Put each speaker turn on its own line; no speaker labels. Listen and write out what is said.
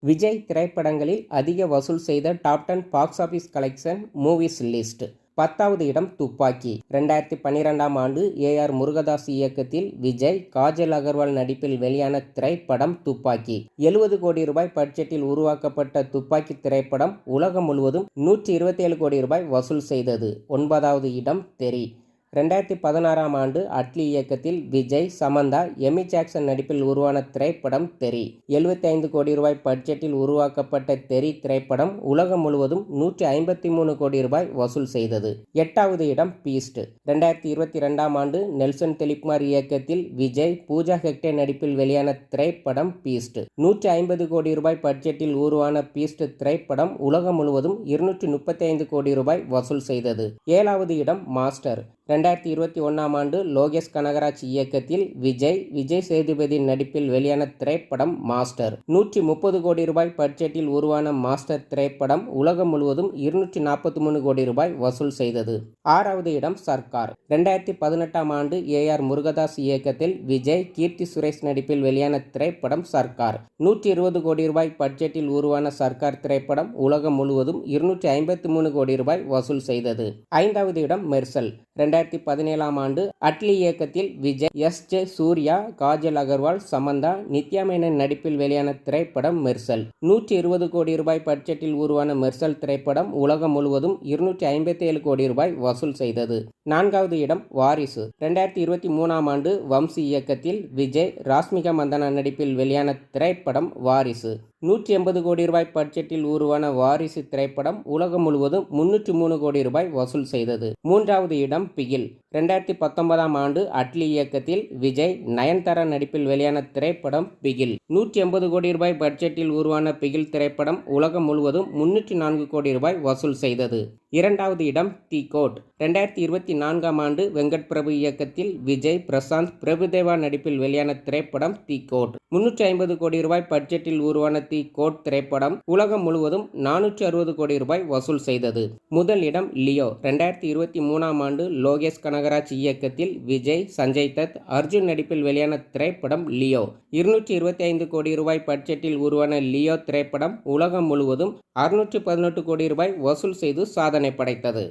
விஜய் திரைப்படங்களில் அதிக வசூல் செய்த top 10 box office collection movies list. 10வது இடம் துப்பாக்கி. 2012ஆம் ஆண்டு ஏ.ஆர். முருகதாஸ் இயக்கத்தில் விஜய், காஜல் அகர்வால் நடிப்பில் வெளியான திரைப்படம் துப்பாக்கி. 70 கோடி ரூபாய் பட்ஜெட்டில் உருவாக்கப்பட்ட துப்பாக்கி திரைப்படம் உலகம் முழுவதும் 127 கோடி ரூபாய் வசூல் செய்தது. 9வது இடம் தெறி. 2016ஆம் ஆண்டு அட்லி இயக்கத்தில் விஜய், சமந்தா, எமி ஜாக்சன் நடிப்பில் உருவான திரைப்படம் தெறி. 75 கோடி ரூபாய் பட்ஜெட்டில் உருவாக்கப்பட்ட தெறி திரைப்படம் உலகம் முழுவதும் 153 கோடி ரூபாய் வசூல் செய்தது. 8வது இடம் பீஸ்ட். 2022ஆம் ஆண்டு நெல்சன் திலீப்குமார் இயக்கத்தில் விஜய், பூஜா ஹெக்டே நடிப்பில் வெளியான திரைப்படம் பீஸ்ட். 150 கோடி ரூபாய் பட்ஜெட்டில் உருவான பீஸ்ட் திரைப்படம் உலகம் முழுவதும் 235 கோடி ரூபாய் வசூல் செய்தது. 7வது இடம் மாஸ்டர். 2021ஆம் ஆண்டு லோகேஷ் கனகராஜ் இயக்கத்தில் விஜய், விஜய் சேதுபதி நடிப்பில் வெளியான திரைப்படம் மாஸ்டர். 130 கோடி ரூபாய் பட்ஜெட்டில் உருவான மாஸ்டர் திரைப்படம் உலகம் முழுவதும் 243 கோடி ரூபாய் வசூல் செய்தது. 6வது இடம் சர்க்கார். 2018ஆம் ஆண்டு ஏ.ஆர். முருகதாஸ் இயக்கத்தில் விஜய், கீர்த்தி சுரேஷ் நடிப்பில் வெளியான திரைப்படம் சர்க்கார். 120 கோடி ரூபாய் பட்ஜெட்டில் உருவான சர்க்கார் திரைப்படம் உலகம் முழுவதும் 253 கோடி ரூபாய் வசூல் செய்தது. 5வது இடம் மெர்சல். 2017ஆம் ஆண்டு அட்லி இயக்கத்தில் விஜய், எஸ்.ஜே. சூர்யா, காஜல் அகர்வால், சமந்தா, நித்யா மேனன் நடிப்பில் வெளியான திரைப்படம் மெர்சல். 120 கோடி ரூபாய் பட்ஜெட்டில் உருவான மெர்சல் திரைப்படம் உலகம் முழுவதும் 257 கோடி ரூபாய் வசூல் செய்தது. 4வது இடம் வாரிசு. 2023ஆம் ஆண்டு வம்சி இயக்கத்தில் விஜய், ராஷ்மிகா மந்தனா நடிப்பில் வெளியான திரைப்படம் வாரிசு. 180 கோடி ரூபாய் பட்ஜெட்டில் உருவான வாரிசு திரைப்படம் உலகம் முழுவதும் 303 கோடி ரூபாய் வசூல் செய்தது. 3வது இடம் பிகில். 2019ஆம் ஆண்டு அட்லி இயக்கத்தில் விஜய், நயன்தாரா நடிப்பில் வெளியான திரைப்படம் பிகில். 180 கோடி ரூபாய் பட்ஜெட்டில் உருவான பிகில் திரைப்படம் உலகம் முழுவதும் 304 கோடி ரூபாய் வசூல் செய்தது. 2வது இடம் தி கோட். 2024ஆம் ஆண்டு வெங்கட் பிரபு இயக்கத்தில் விஜய், பிரசாந்த், பிரபுதேவா நடிப்பில் வெளியான திரைப்படம் தி கோட். 350 கோடி ரூபாய் பட்ஜெட்டில் உருவான தி கோட் திரைப்படம் உலகம் முழுவதும் 460 கோடி ரூபாய் வசூல் செய்தது. முதல் இடம் லியோ. 2023ஆம் ஆண்டு லோகேஷ் கனகராஜ் இயக்கத்தில் விஜய், சஞ்சய் தத், அர்ஜுன் நடிப்பில் வெளியான திரைப்படம் லியோ. 225 கோடி ரூபாய் பட்ஜெட்டில் உருவான லியோ திரைப்படம் உலகம் முழுவதும் 618 கோடி ரூபாய் வசூல் செய்து சாதனை படைத்தது.